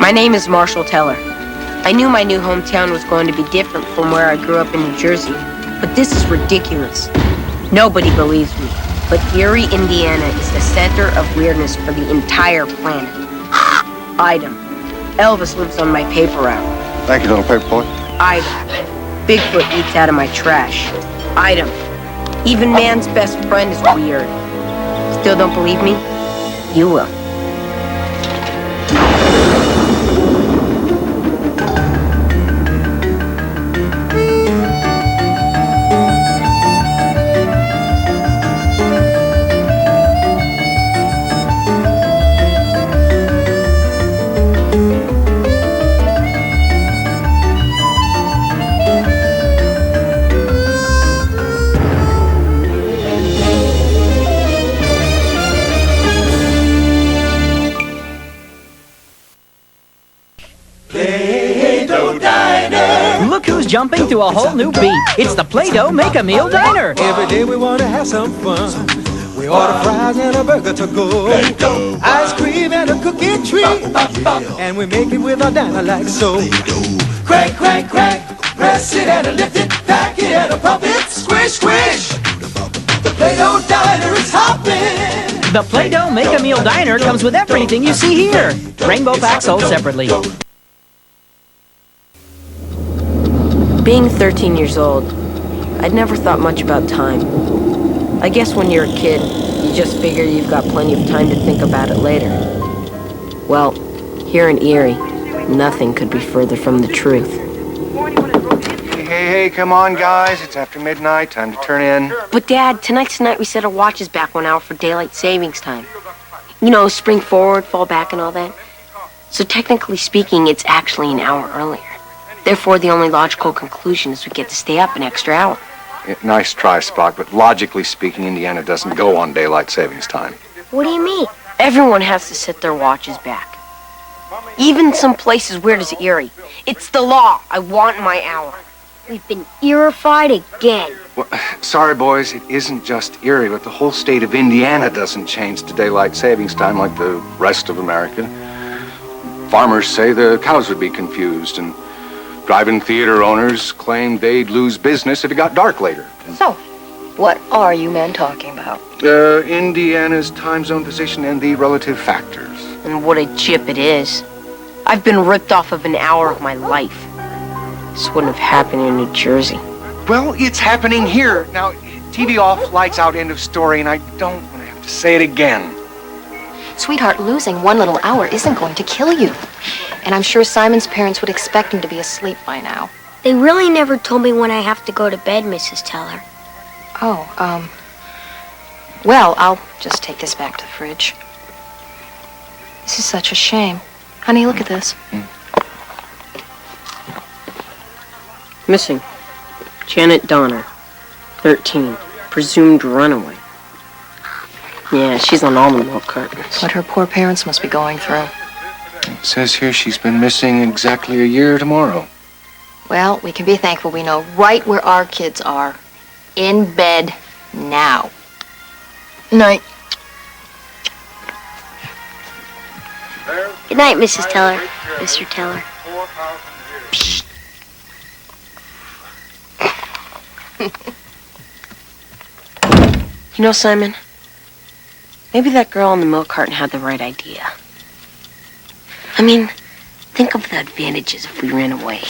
My name is Marshall Teller. I knew my new hometown was going to be different from where I grew up in New Jersey, but this is ridiculous. Nobody believes me, but Eerie, Indiana is the center of weirdness for the entire planet. Item. Elvis lives on my paper route. Thank you, little paper boy. Item. Bigfoot eats out of my trash. Item. Even man's best friend is weird. Still don't believe me? You will. Look who's jumping to a whole new beat. It's the Play-Doh Make-A-Meal Diner. Every day we want to have some fun. We order fries and a burger to go. Ice cream and a cookie treat. And we make it with our diner like so. Crank, crank, crank. Press it and lift it. Pack it and pump it. Squish, squish. The Play-Doh Diner is hopping. The Play-Doh Make-A-Meal Diner comes with everything you see here. Rainbow packs sold separately. Being 13 years old, I'd never thought much about time. I guess when you're a kid, you just figure you've got plenty of time to think about it later. Well, here in Eerie, nothing could be further from the truth. Hey, come on, guys. It's after midnight. Time to turn in. But Dad, tonight's the night we set our watches back 1 hour for daylight savings time. You know, spring forward, fall back and all that. So technically speaking, it's actually an hour earlier. Therefore, the only logical conclusion is we get to stay up an extra hour. Yeah, nice try, Spock, but logically speaking, Indiana doesn't go on daylight savings time. What do you mean? Everyone has to set their watches back. Even some places weird as Eerie. It's the law. I want my hour. We've been eerified again. Well, sorry, boys, it isn't just Eerie, but the whole state of Indiana doesn't change to daylight savings time like the rest of America. Farmers say the cows would be confused, and drive-in theater owners claimed they'd lose business if it got dark later. So, what are you men talking about? Indiana's time zone position and the relative factors. And what a chip it is. I've been ripped off of an hour of my life. This wouldn't have happened in New Jersey. Well, it's happening here. Now, TV off, lights out, end of story, and I don't want to have to say it again. Sweetheart, losing 1 little hour isn't going to kill you. And I'm sure Simon's parents would expect him to be asleep by now. They really never told me when I have to go to bed, Mrs. Teller. Oh, well, I'll just take this back to the fridge. This is such a shame. Honey, look at this. Missing. Janet Donner, 13, presumed runaway. Yeah, she's on all the milk cartons. What her poor parents must be going through. It says here she's been missing exactly a year tomorrow. Well, we can be thankful we know right where our kids are. In bed now. Night. Good night, Mrs. Teller. Mr. Teller. You know, Simon, maybe that girl on the milk carton had the right idea. I mean, think of the advantages if we ran away.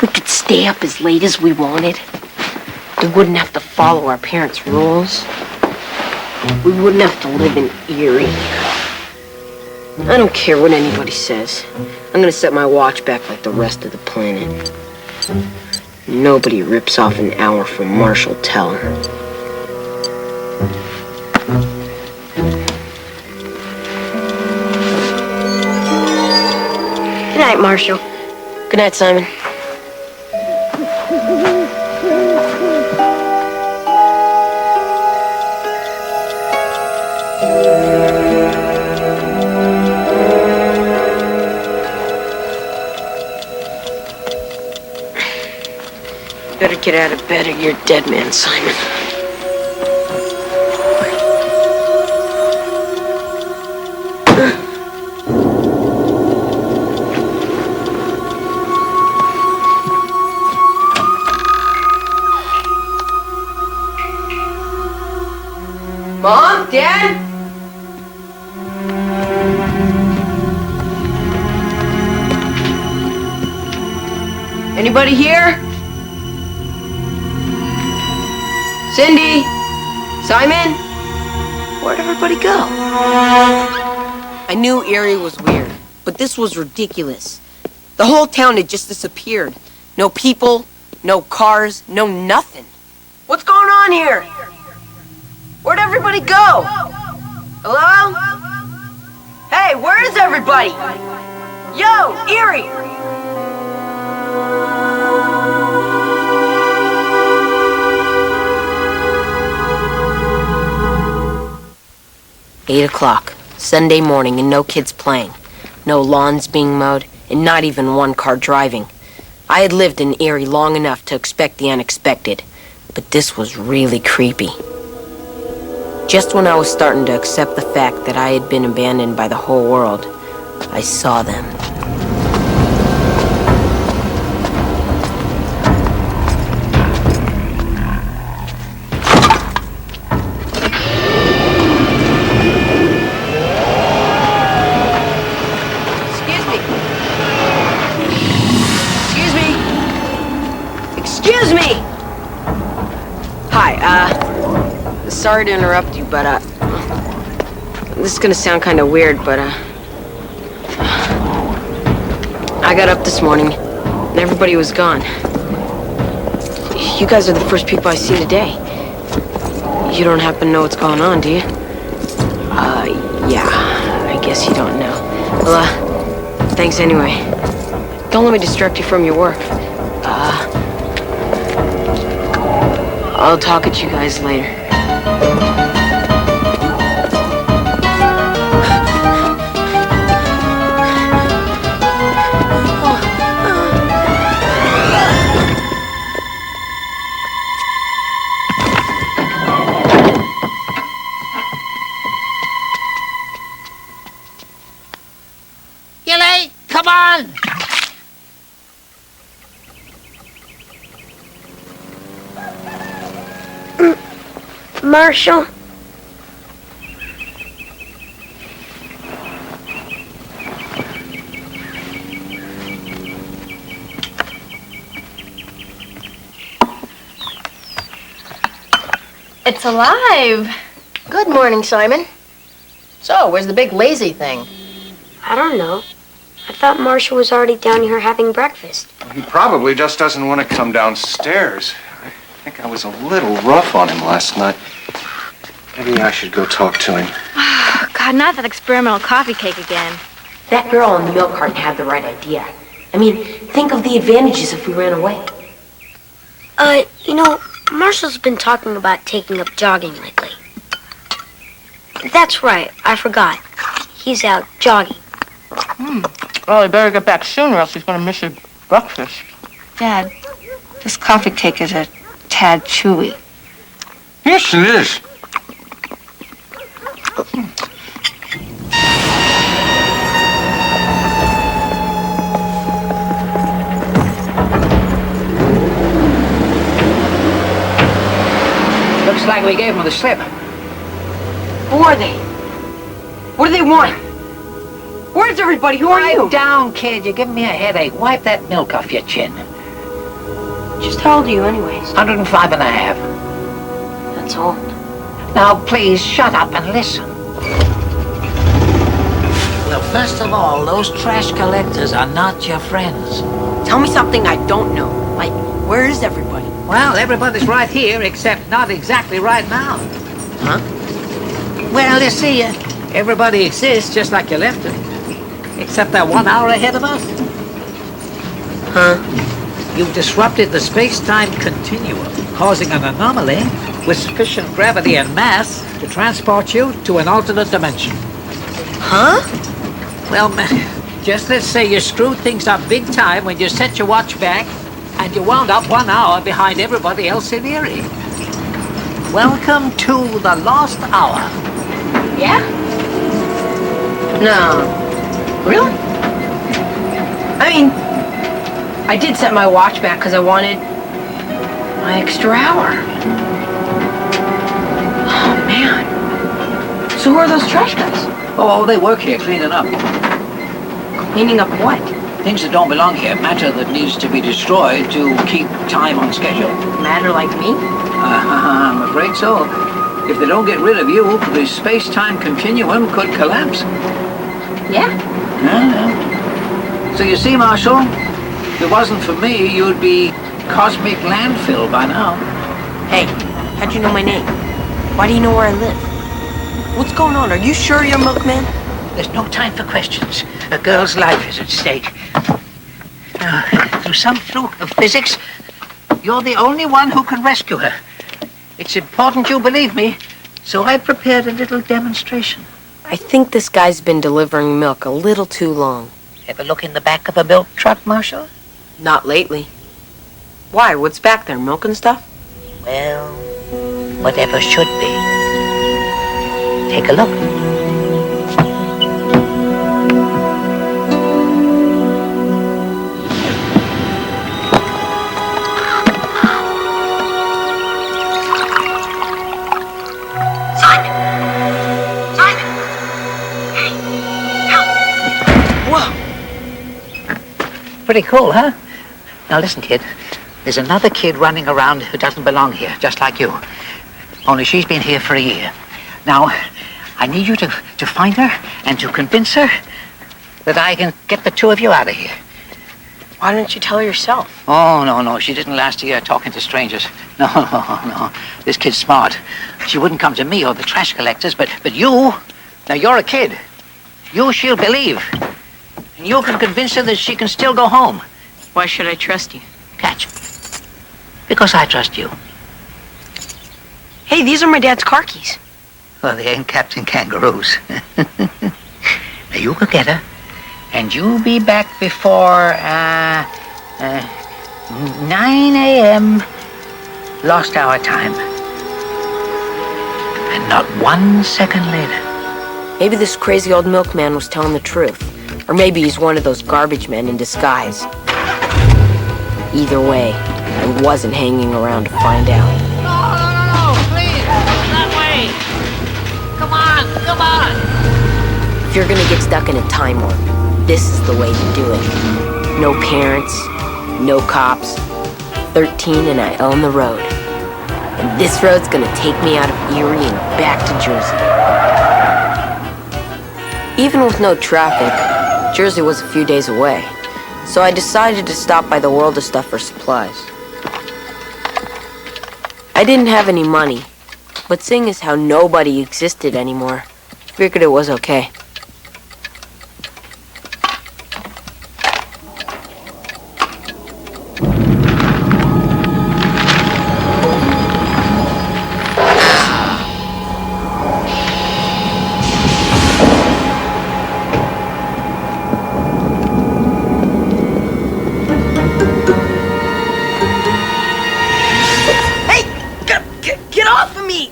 We could stay up as late as we wanted. We wouldn't have to follow our parents' rules. We wouldn't have to live in Eerie. I don't care what anybody says. I'm gonna set my watch back like the rest of the planet. Nobody rips off an hour from Marshall Teller. Good night, Marshall. Good night, Simon. Better get out of bed or you're dead man, Simon. Dad? Anybody here? Cindy? Simon? Where'd everybody go? I knew Eerie was weird, but this was ridiculous. The whole town had just disappeared. No people, no cars, no nothing. What's going on here? Where'd everybody go? Hello? Hey, where is everybody? Yo, Eerie! 8 o'clock, Sunday morning, and no kids playing. No lawns being mowed, and not even one car driving. I had lived in Eerie long enough to expect the unexpected, but this was really creepy. Just when I was starting to accept the fact that I had been abandoned by the whole world, I saw them. Excuse me! Hi, sorry to interrupt you, but, this is gonna sound kind of weird, but, I got up this morning, and everybody was gone. You guys are the first people I see today. You don't happen to know what's going on, do you? Yeah, I guess you don't know. Well, thanks anyway. Don't let me distract you from your work. I'll talk at you guys later. Gilly, come on! Marshall? It's alive. Good morning, Simon. So, where's the big lazy thing? I don't know. I thought Marshall was already down here having breakfast. He probably just doesn't want to come downstairs. I think I was a little rough on him last night. Maybe I should go talk to him. God, not that experimental coffee cake again. That girl in the milk carton had the right idea. I mean, think of the advantages if we ran away. Marshall's been talking about taking up jogging lately. That's right, I forgot. He's out jogging. Well, he better get back soon or else he's going to miss his breakfast. Dad, this coffee cake is a tad chewy. Yes, it is. Looks like we gave him the slip. Who are they? What do they want? Where's everybody? Who are you? Pipe down, kid. You're giving me a headache. Wipe that milk off your chin. Just how old are you anyways? 105 and a half. That's old. Now, please, shut up and listen. Well, first of all, those trash collectors are not your friends. Tell me something I don't know. Like, where is everybody? Well, everybody's right here, except not exactly right now. Huh? Well, you see, everybody exists just like you left it. Except they're 1 hour ahead of us. Huh? You've disrupted the space-time continuum, causing an anomaly with sufficient gravity and mass to transport you to an alternate dimension. Huh? Well, just let's say you screwed things up big time when you set your watch back and you wound up 1 hour behind everybody else in Eerie. Welcome to the lost hour. Yeah? No. Really? I mean, I did set my watch back because I wanted my extra hour. Oh, man. So who are those trash guys? Oh, they work here cleaning up. Cleaning up what? Things that don't belong here, matter that needs to be destroyed to keep time on schedule. Matter like me? I'm afraid so. If they don't get rid of you, the space-time continuum could collapse. Yeah? Yeah. So you see, Marshall, if it wasn't for me, you'd be cosmic landfill by now. Hey, how'd you know my name? Why do you know where I live? What's going on? Are you sure you're milkman? There's no time for questions. A girl's life is at stake. Through some fluke of physics, you're the only one who can rescue her. It's important you believe me, so I prepared a little demonstration. I think this guy's been delivering milk a little too long. Ever look in the back of a milk truck, Marshall? Not lately. Why? What's back there? Milk and stuff? Well, whatever should be. Take a look. Pretty cool, huh? Now listen, kid. There's another kid running around who doesn't belong here, just like you. Only she's been here for a year. Now, I need you to find her and to convince her that I can get the two of you out of here. Why don't you tell her yourself? Oh, no. She didn't last a year talking to strangers. No. This kid's smart. She wouldn't come to me or the trash collectors, but you, now you're a kid. She'll believe. And you can convince her that she can still go home. Why should I trust you? Catch. Because I trust you. Hey, these are my dad's car keys. Well, they ain't Captain Kangaroos. Now you go get her, and you'll be back before 9 a.m. lost hour time. And not 1 second later. Maybe this crazy old milkman was telling the truth. Or maybe he's one of those garbage men in disguise. Either way, I wasn't hanging around to find out. No, please, that way. Come on. If you're gonna get stuck in a time warp, this is the way to do it. No parents, no cops, 13 and I own the road. And this road's gonna take me out of Eerie and back to Jersey. Even with no traffic, Jersey was a few days away, so I decided to stop by the World of Stuff for supplies. I didn't have any money, but seeing as how nobody existed anymore, figured it was okay. Get off of me!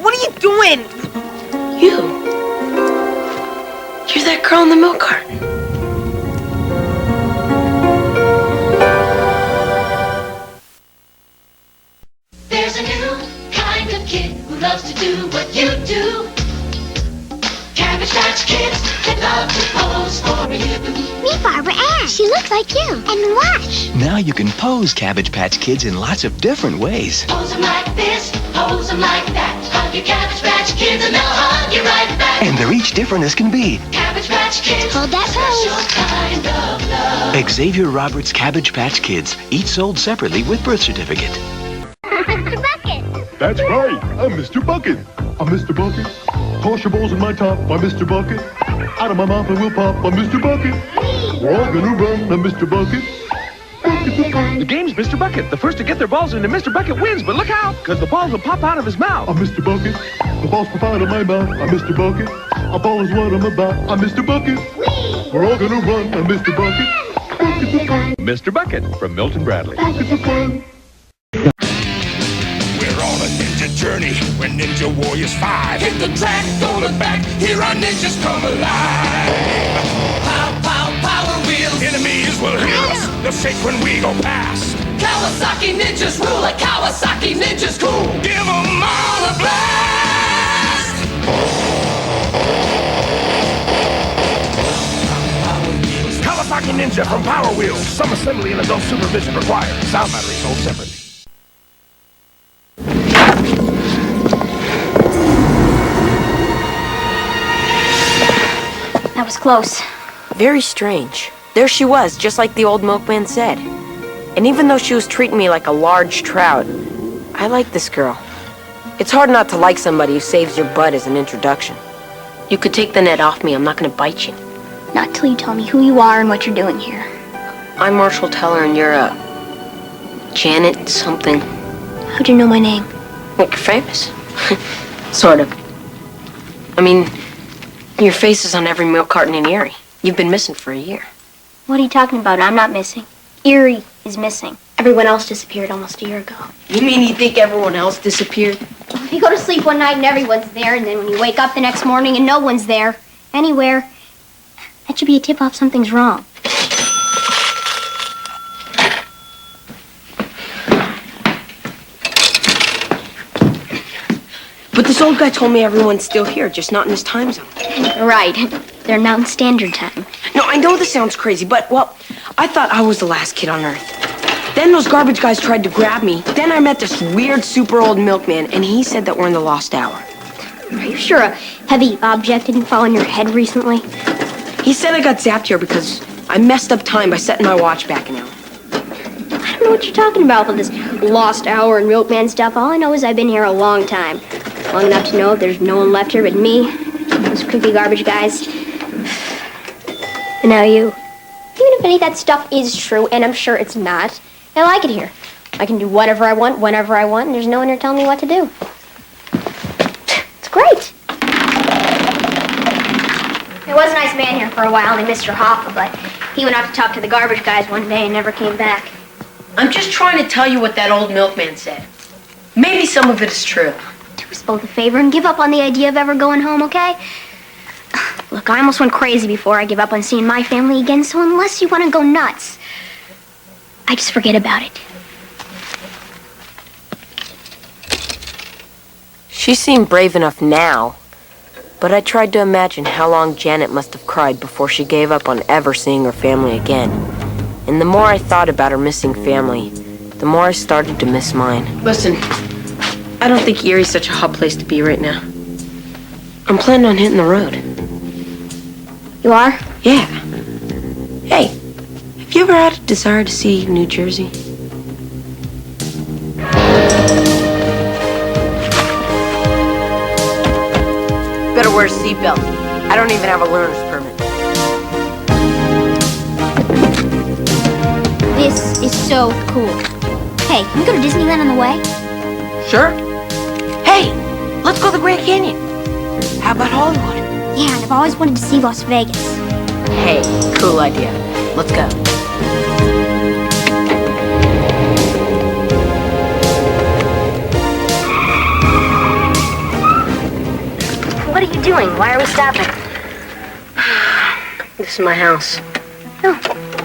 What are you doing? You're that girl in the milk carton. There's a new kind of kid who loves to do what you do. Cabbage Patch Kids, they love to pose for you. Meet Barbara Ann. She looks like you. And watch. Now you can pose Cabbage Patch Kids in lots of different ways. Pose them like this, pose them like that. Hug your Cabbage Patch Kids and they'll hug you right back. And they're each different as can be. Cabbage Patch Kids, hold that special kind of love. Xavier Roberts' Cabbage Patch Kids, each sold separately with birth certificate. Mr. Bucket. That's right, I'm Mr. Bucket. I'm Mr. Bucket. Toss your balls in my top, I'm Mr. Bucket. Out of my mouth I will pop, I'm Mr. Bucket. We're all gonna run, I'm Mr. Bucket. The game's Mr. Bucket. The first to get their balls into Mr. Bucket wins, but look out, because the balls will pop out of his mouth. I'm Mr. Bucket. The balls pop out of my mouth, I'm Mr. Bucket. A ball is what I'm about, I'm Mr. Bucket. We're all gonna run, I'm Mr. Bucket. Buckets of fun. Mr. Bucket from Milton Bradley. Buckets of fun. We're on a ninja journey when Ninja Warriors 5 hit the track, go look back, here our ninjas come alive. Power wheels. Enemies will hear us, they'll shake when we go past. Kawasaki ninjas rule, like Kawasaki ninjas cool. Give them all a blast. Kawasaki Ninja from Power Wheels. Some assembly and adult supervision required. Sound battery sold separately. That was close. Very strange. There she was, just like the old milkman said. And even though she was treating me like a large trout, I like this girl. It's hard not to like somebody who saves your butt as an introduction. You could take the net off me. I'm not going to bite you. Not till you tell me who you are and what you're doing here. I'm Marshall Teller, and you're, Janet something. How'd you know my name? Like you're famous. Sort of. I mean, your face is on every milk carton in Eerie. You've been missing for a year. What are you talking about? I'm not missing. Eerie is missing. Everyone else disappeared almost a year ago. You mean you think everyone else disappeared? If you go to sleep one night and everyone's there, and then when you wake up the next morning and no one's there, anywhere, that should be a tip-off something's wrong. But this old guy told me everyone's still here, just not in his time zone. Right. They're in Mountain Standard Time. No, I know this sounds crazy, but, well, I thought I was the last kid on Earth. Then those garbage guys tried to grab me. Then I met this weird, super old milkman, and he said that we're in the lost hour. Are you sure a heavy object didn't fall on your head recently? He said I got zapped here because I messed up time by setting my watch back an hour. I don't know what you're talking about with this lost hour and milkman stuff. All I know is I've been here a long time. Long enough to know there's no one left here but me, those creepy garbage guys, and now you. Even if any of that stuff is true, and I'm sure it's not, I like it here. I can do whatever I want, whenever I want, and there's no one here telling me what to do. It's great. There was a nice man here for a while named Mr. Hoffa, but he went out to talk to the garbage guys one day and never came back. I'm just trying to tell you what that old milkman said. Maybe some of it is true. Do us both a favor and give up on the idea of ever going home, okay? Look, I almost went crazy before I give up on seeing my family again, so unless you want to go nuts, I just forget about it. She seemed brave enough now, but I tried to imagine how long Janet must have cried before she gave up on ever seeing her family again. And the more I thought about her missing family, the more I started to miss mine. Listen, I don't think Eerie's such a hot place to be right now. I'm planning on hitting the road. You are? Yeah. Hey, have you ever had a desire to see New Jersey? Better wear a seatbelt. I don't even have a learner's permit. This is so cool. Hey, can we go to Disneyland on the way? Sure. Hey, let's go to the Grand Canyon. How about Hollywood? Yeah, and I've always wanted to see Las Vegas. Hey, cool idea. Let's go. What are you doing? Why are we stopping? This is my house. Oh,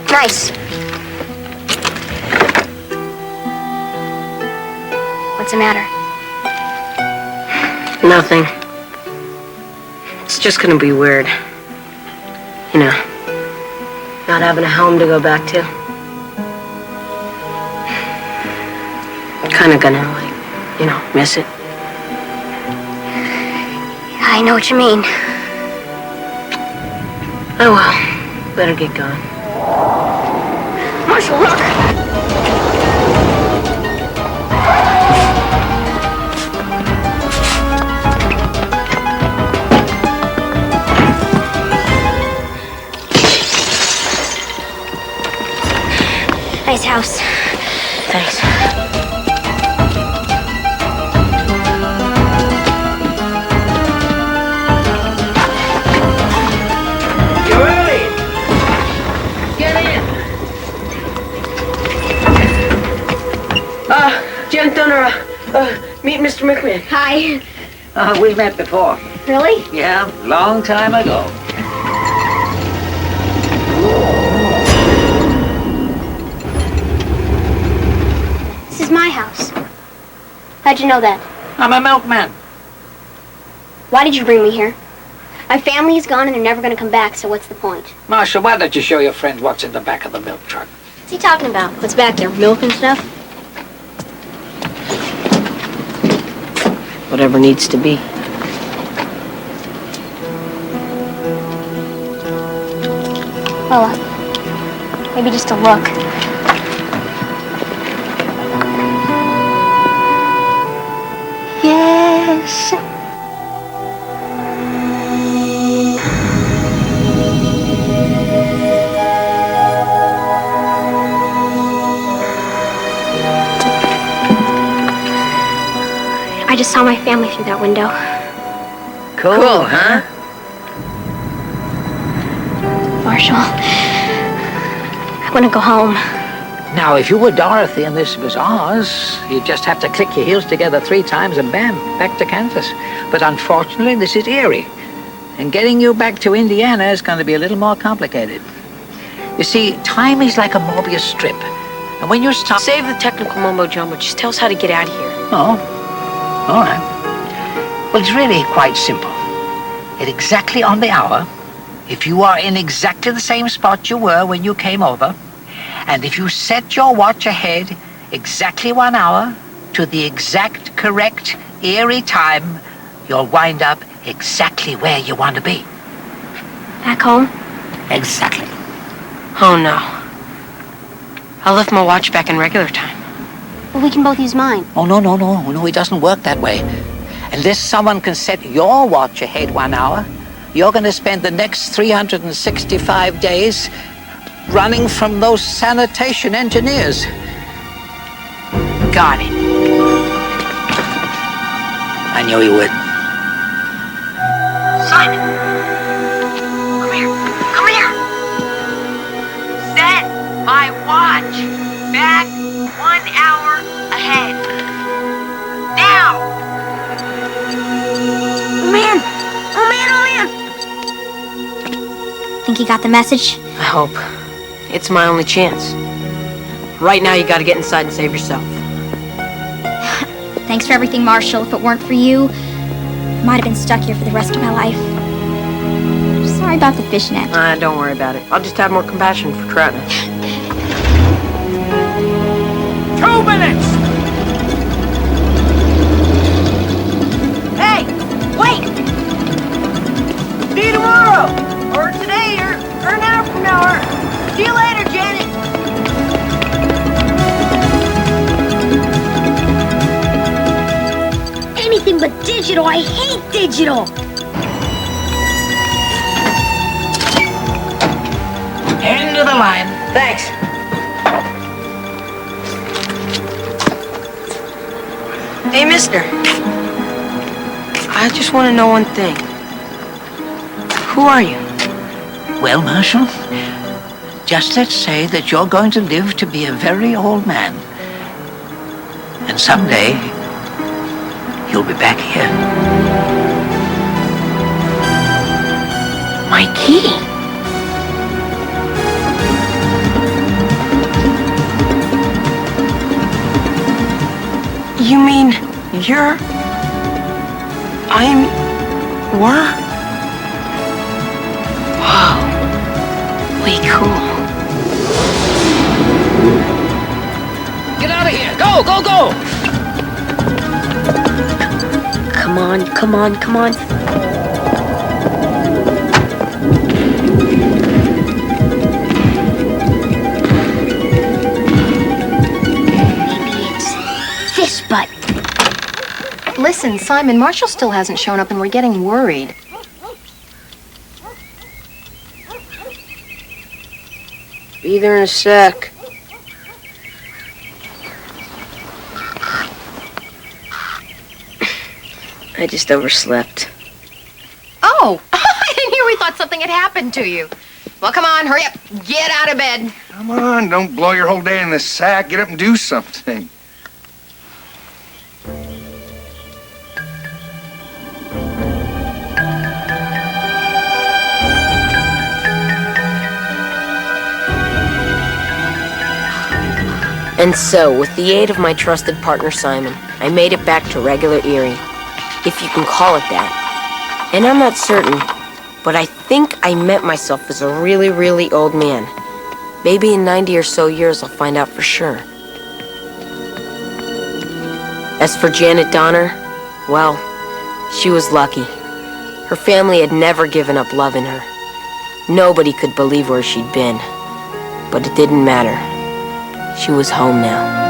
nice. What's the matter? Nothing. It's just gonna be weird. You know, not having a home to go back to. Kinda gonna, miss it. I know what you mean. Oh well, better get going. Marshall, look! Nice house. Thanks. You're early. Get in. Jen Dunner, meet Mr. McMahon. Hi. We met before. Really? Yeah, long time ago. This is my house. How'd you know that? I'm a milkman. Why did you bring me here? My family is gone and they're never going to come back, so what's the point? Marshal, why don't you show your friend what's in the back of the milk truck? What's he talking about? What's back there? Milk and stuff? Whatever needs to be. Well, maybe just a look. Yes. I just saw my family through that window. Cool, huh? Marshal, I want to go home. Now, if you were Dorothy and this was Oz, you'd just have to click your heels together 3 times and bam, back to Kansas. But unfortunately, this is Eerie. And getting you back to Indiana is going to be a little more complicated. You see, time is like a Mobius strip. And when you stop... Save the technical mumbo-jumbo. Just tell us how to get out of here. Oh, all right. Well, it's really quite simple. At exactly on the hour, if you are in exactly the same spot you were when you came over, and if you set your watch ahead exactly 1 hour to the exact correct Eerie time, you'll wind up exactly where you want to be. Back home? Exactly. Oh, no. I left my watch back in regular time. Well, we can both use mine. Oh, no, it doesn't work that way. Unless someone can set your watch ahead 1 hour, you're going to spend the next 365 days running from those sanitation engineers. Got it. I knew you would. Simon! Come here! Set my watch back 1 hour ahead. Now! Oh, man! Think you got the message? I hope. It's my only chance. Right now, you gotta get inside and save yourself. Thanks for everything, Marshal. If it weren't for you, I might have been stuck here for the rest of my life. Sorry about the fishnet. Don't worry about it. I'll just have more compassion for Troutman. 2 minutes! Hey, wait! See you tomorrow! Or today, or an hour from now, or... See you later, Janet! Anything but digital. I hate digital. End of the line. Thanks. Hey, mister. I just want to know one thing. Who are you? Well, Marshal, just let's say that you're going to live to be a very old man. And someday, you'll be back here. My key. You mean you're... were? Wow. Way cool. Get out of here! Go, go, go! Come on, come on, come on. Maybe it's this button. Listen, Simon, Marshall still hasn't shown up and we're getting worried. Be there in a sec. I just overslept. Oh, I didn't hear. We thought something had happened to you. Well, come on, hurry up. Get out of bed. Come on, don't blow your whole day in this sack. Get up and do something. And so, with the aid of my trusted partner Simon, I made it back to regular Eerie, if you can call it that. And I'm not certain, but I think I met myself as a really, really old man. Maybe in 90 or so years I'll find out for sure. As for Janet Donner, well, she was lucky. Her family had never given up loving her. Nobody could believe where she'd been. But it didn't matter. She was home now.